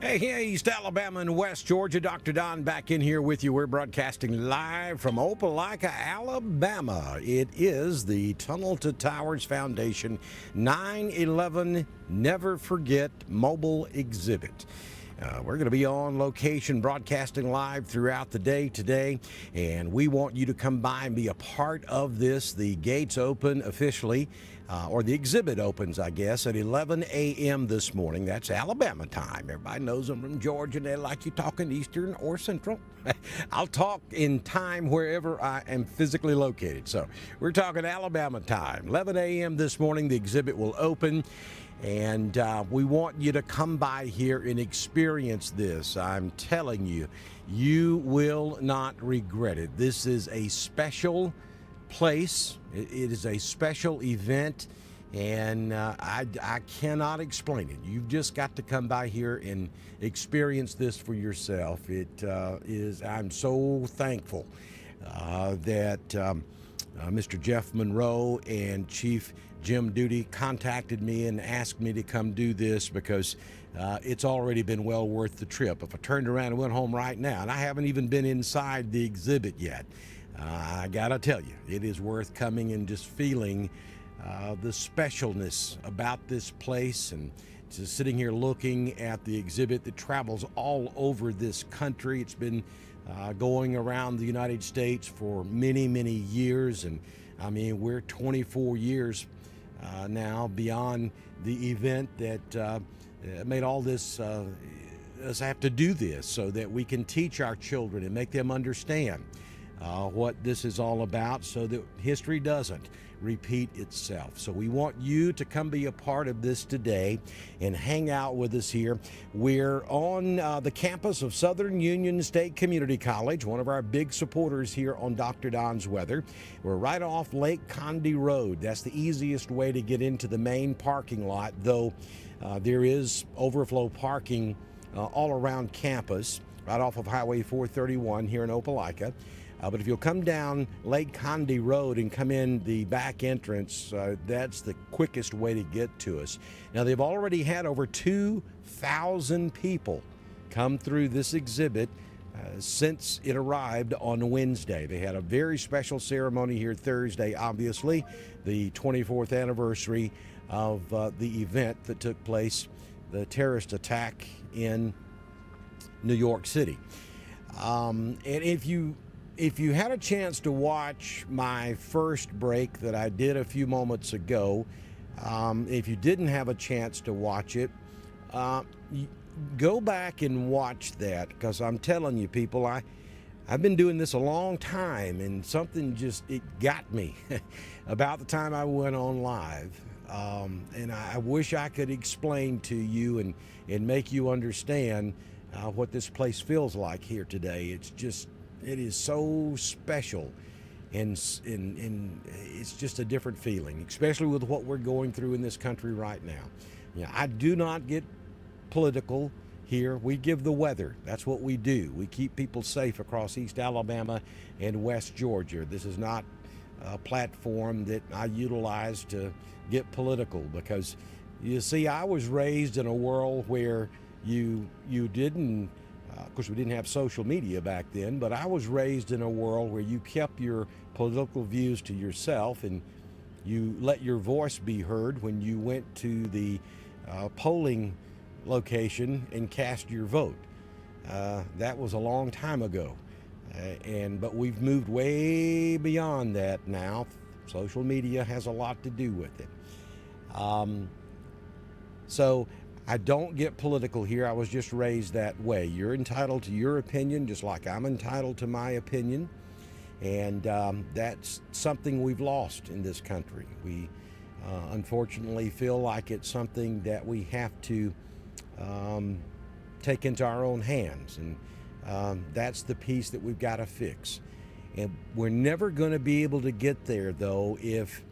Hey, East Alabama and West Georgia. Dr. Don back in here with you. We're broadcasting live from Opelika, Alabama. It is the Tunnel to Towers Foundation 9/11 Never Forget mobile exhibit. We're going to be on location broadcasting live throughout the day today, and we want you to come by and be a part of this. The gates open officially, or the exhibit opens, I guess, at 11 a.m. this morning. That's Alabama time. Everybody knows I'm from Georgia, and they like you talking Eastern or Central. I'll talk in time wherever I am physically located. So we're talking Alabama time. 11 a.m. this morning, the exhibit will open. And we want you to come by here and experience this. I'm telling you, you will not regret it. This is a special place. It is a special event, and I cannot explain it. You've just got to come by here and experience this for yourself. It is. I'm so thankful that Mr. Jeff Monroe and Chief Jim Duty contacted me and asked me to come do this because it's already been well worth the trip. If I turned around and went home right now, and I haven't even been inside the exhibit yet, I gotta tell you, it is worth coming and just feeling the specialness about this place, and just sitting here looking at the exhibit that travels all over this country. It's been going around the United States for many, many years, and I mean, we're 24 years now beyond the event that made all this us have to do this so that we can teach our children and make them understand what this is all about, so that history doesn't repeat itself. So we want you to come be a part of this today and hang out with us here. We're on the campus of Southern Union State Community College, one of our big supporters here on Dr. Don's Weather. We're right off Lake Condy Road. That's the easiest way to get into the main parking lot, though there is overflow parking all around campus, right off of Highway 431 here in Opelika. But if you'll come down Lake Condy Road and come in the back entrance, that's the quickest way to get to us. Now, they've already had over 2,000 people come through this exhibit since it arrived on Wednesday. They had a very special ceremony here Thursday, obviously, the 24th anniversary of the event that took place, the terrorist attack in New York City. And if you had a chance to watch my first break that I did a few moments ago, if you didn't have a chance to watch it, go back and watch that, because I'm telling you, people, I've been doing this a long time, and something it got me about the time I went on live. And I wish I could explain to you and make you understand what this place feels like here today. It is so special, and it's just a different feeling, especially with what we're going through in this country right now. I do not get political here. We give the weather. That's what we do. We keep people safe across East Alabama and West Georgia. This is not a platform that I utilize to get political, because you see, I was raised in a world where you didn't. Of course, we didn't have social media back then, but I was raised in a world where you kept your political views to yourself, and you let your voice be heard when you went to the polling location and cast your vote. That was a long time ago, but we've moved way beyond that now. Social media has a lot to do with it. So I don't get political here. I was just raised that way. You're entitled to your opinion, just like I'm entitled to my opinion. And that's something we've lost in this country. We unfortunately feel like it's something that we have to take into our own hands. And that's the piece that we've got to fix. And we're never going to be able to get there, though, if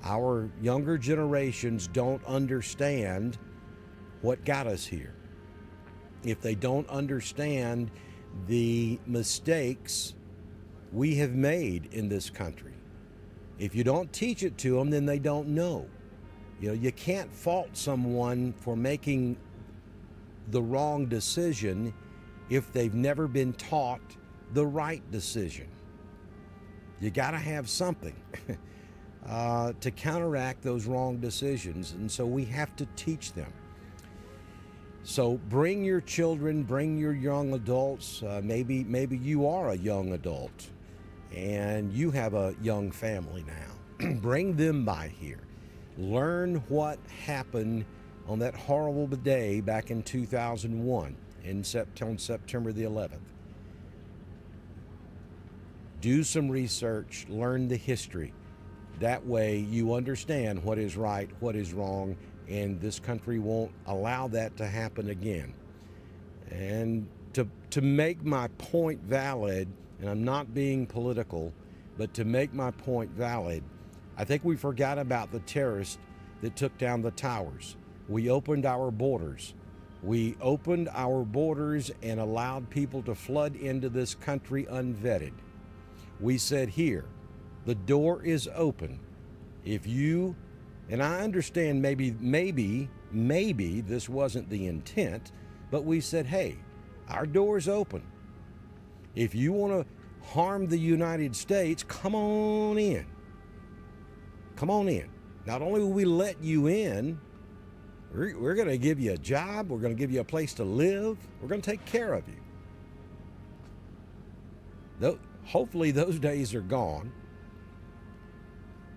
our younger generations don't understand what got us here. If they don't understand the mistakes we have made in this country. If you don't teach it to them, then they don't know. You can't fault someone for making the wrong decision if they've never been taught the right decision. You got to have something to counteract those wrong decisions, and so we have to teach them. So bring your children, bring your young adults. Maybe you are a young adult and you have a young family now. Bring them by here. Learn what happened on that horrible day back in 2001 on September the 11th. Do some research, learn the history. That way you understand what is right, what is wrong, and this country won't allow that to happen again. And to make my point valid, and I'm not being political, but to make my point valid, I think we forgot about the terrorists that took down the towers. We opened our borders. We opened our borders and allowed people to flood into this country unvetted. We said, here, the door is open. If you, and I understand maybe this wasn't the intent, but we said, hey, our door's open. If you want to harm the United States, come on in. Come on in. Not only will we let you in, we're going to give you a job. We're going to give you a place to live. We're going to take care of you. Hopefully those days are gone.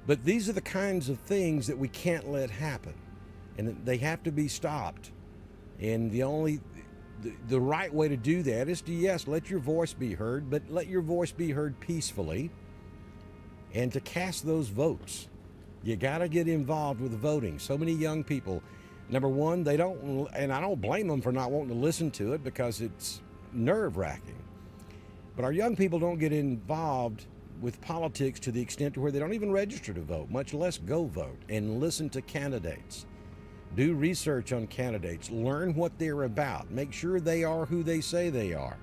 But these are the kinds of things that we can't let happen. And they have to be stopped. And the right way to do that is to, yes, let your voice be heard, but let your voice be heard peacefully and to cast those votes. You got to get involved with voting. So many young people, number one, they don't, and I don't blame them for not wanting to listen to it because it's nerve-wracking. But our young people don't get involved with politics to the extent to where they don't even register to vote, much less go vote and listen to candidates. Do research on candidates, learn what they're about, make sure they are who they say they are.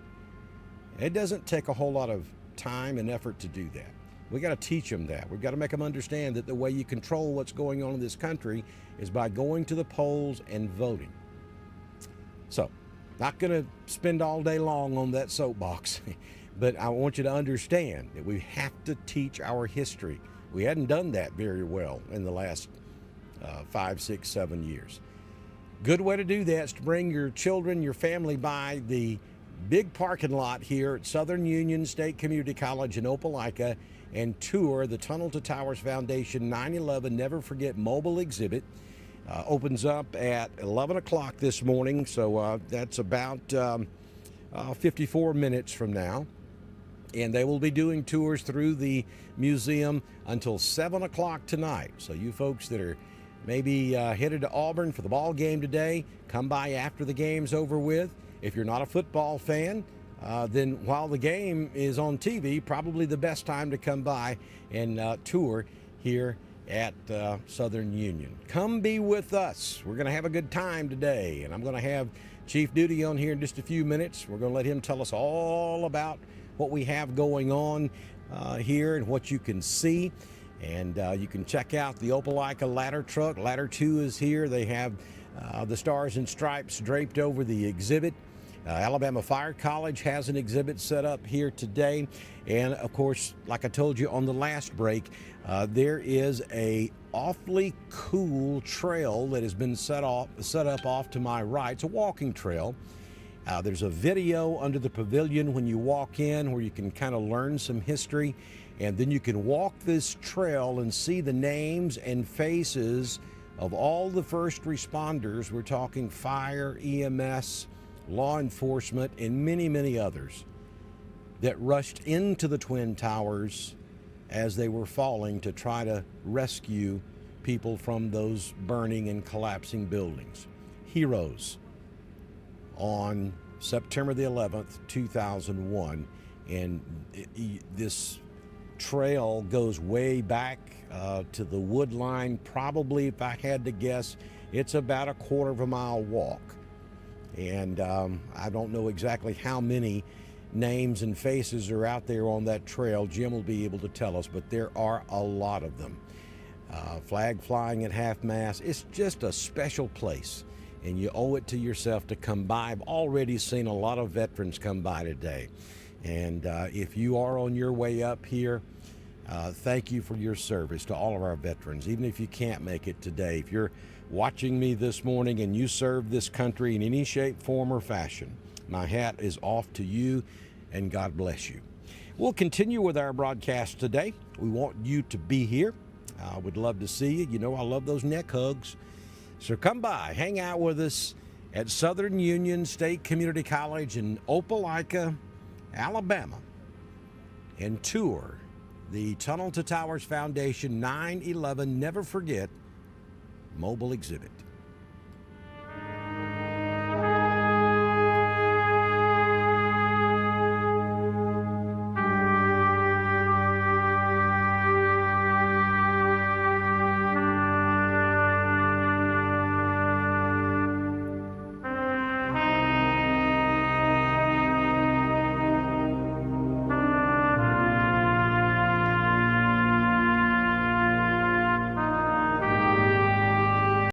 It doesn't take a whole lot of time and effort to do that. We got to teach them that. We've got to make them understand that the way you control what's going on in this country is by going to the polls and voting. So, not going to spend all day long on that soapbox, but I want you to understand that we have to teach our history. We hadn't done that very well in the last 5, 6, 7 years. Good way to do that is to bring your children, your family by the big parking lot here at Southern Union State Community College in Opelika and tour the Tunnel to Towers Foundation 9/11 Never Forget mobile exhibit. Opens up at 11 o'clock this morning, so that's about 54 minutes from now. And they will be doing tours through the museum until 7 o'clock tonight. So you folks that are maybe headed to Auburn for the ball game today, come by after the game's over with. If you're not a football fan, then while the game is on TV, probably the best time to come by and tour here at Southern Union. Come be with us. We're going to have a good time today, and I'm going to have Chief Duty on here in just a few minutes. We're going to let him tell us all about what we have going on here and what you can see. And you can check out the Opelika ladder truck. Ladder 2 is here. They have the Stars and Stripes draped over the exhibit. Alabama Fire College has an exhibit set up here today. And of course, like I told you on the last break, there is a awfully cool trail that has been set up off to my right. It's a walking trail. There's a video under the pavilion when you walk in where you can kind of learn some history, and then you can walk this trail and see the names and faces of all the first responders. We're talking fire, EMS, law enforcement, and many, many others that rushed into the Twin Towers as they were falling to try to rescue people from those burning and collapsing buildings. Heroes on September the 11th, 2001. And this trail goes way back to the wood line. Probably, if I had to guess, it's about a quarter of a mile walk. And I don't know exactly how many names and faces are out there on that trail. Jim will be able to tell us, but there are a lot of them. Flag flying at half mast. It's just a special place. and you owe it to yourself to come by. I've already seen a lot of veterans come by today. And if you are on your way up here, thank you for your service to all of our veterans. Even if you can't make it today, if you're watching me this morning and you serve this country in any shape, form, or fashion, my hat is off to you, and God bless you. We'll continue with our broadcast today. We want you to be here. I would love to see you. You know I love those neck hugs. So come by, hang out with us at Southern Union State Community College in Opelika, Alabama, and tour the Tunnel to Towers Foundation 9/11 Never Forget mobile exhibit.